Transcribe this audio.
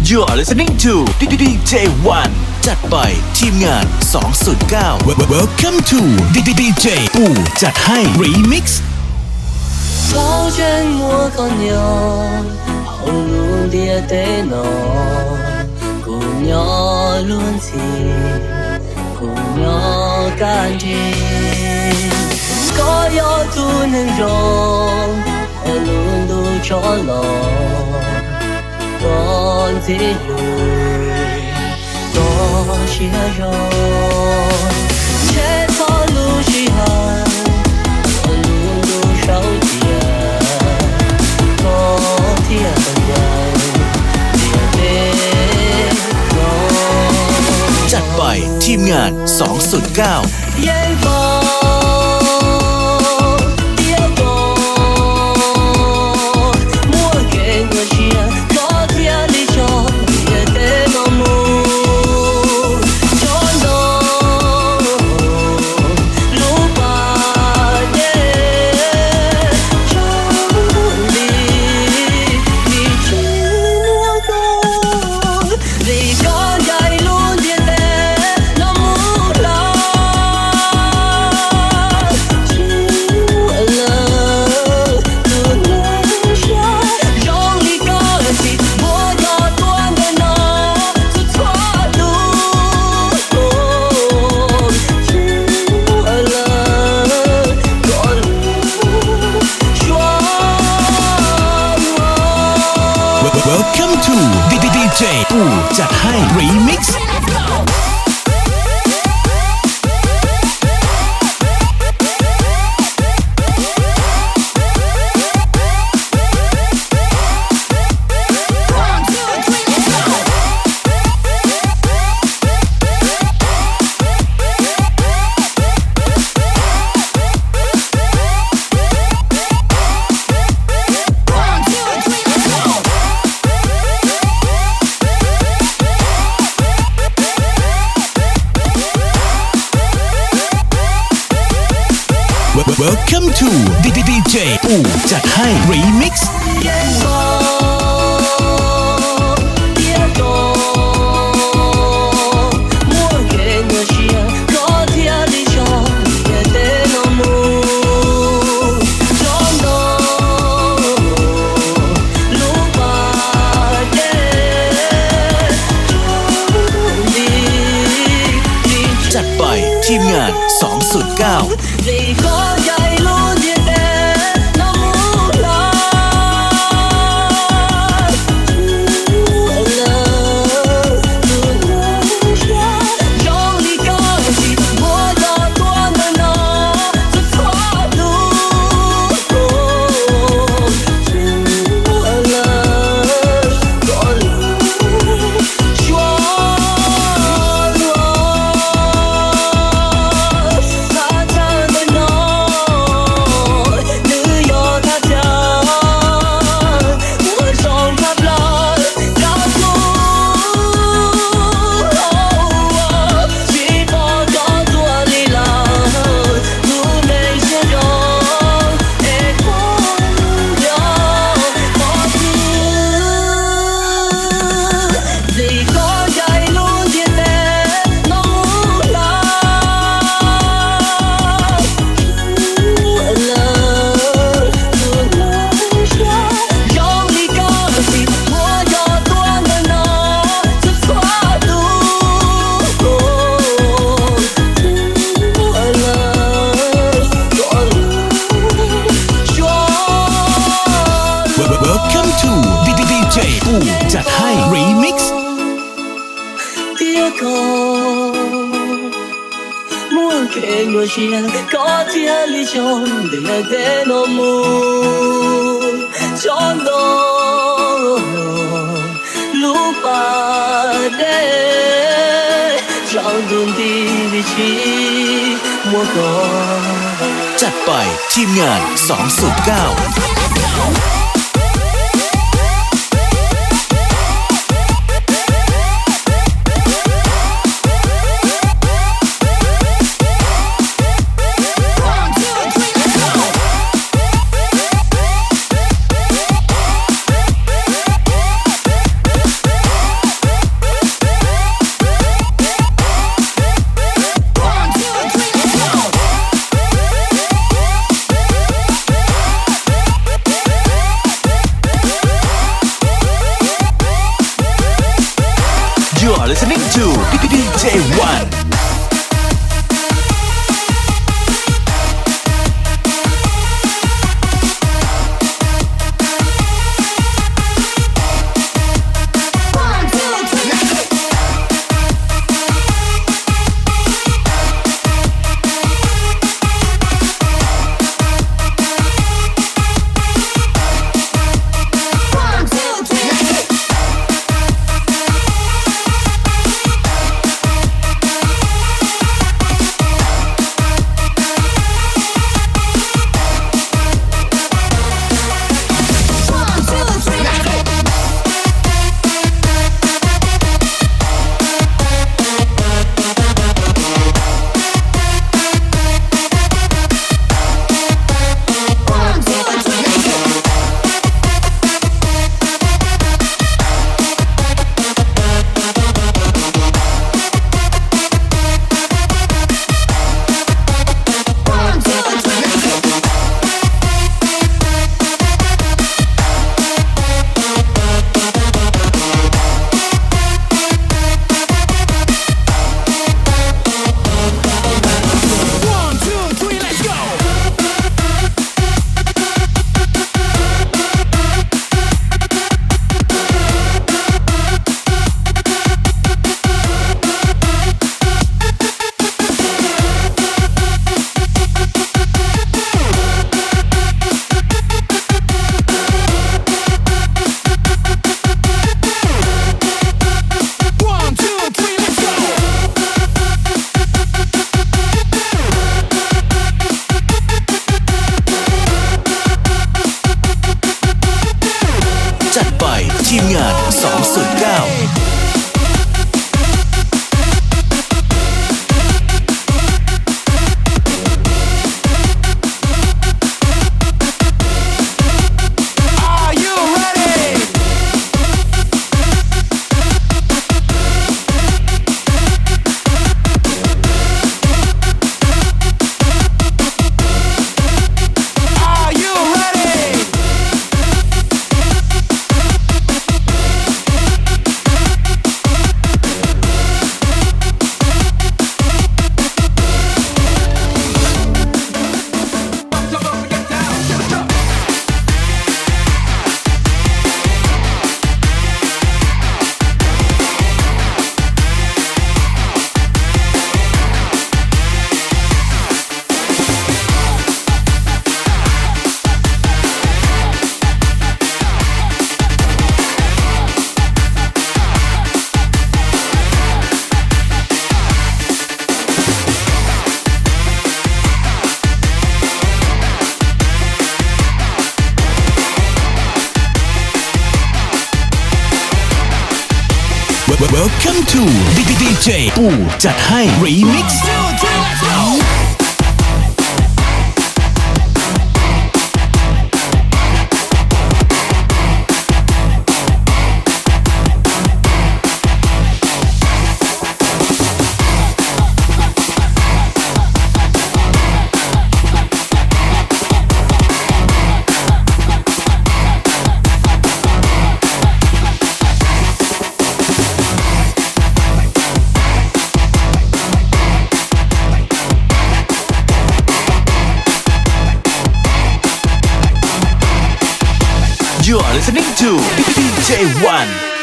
You are listening to DJ VANH จัดไปทีมงาน209 Welcome to DJ ปู่จัดให้ Remix 草卷莫高鸟好路的得喏姑娘轮起姑娘感情所有都能容路都着落多自由多血肉且草路是海路都烧起多天分开จัดไปทีมงาน209远方Welcome to DJ ปู่จัดให้ Remix Welcome to DJ ปู่จัดให้ Remix จัดไปทีมงาน209ปู่จัดให้ Remix 莫给我写高铁里冲的的那幕，冲动路巴的，长顿的力气莫高。จัดไปทีมงาน209 You are listening to DJ VANHทีมงาน209Welcome to DJ ปู่จัดให้ Remix You are listening to DJ VANH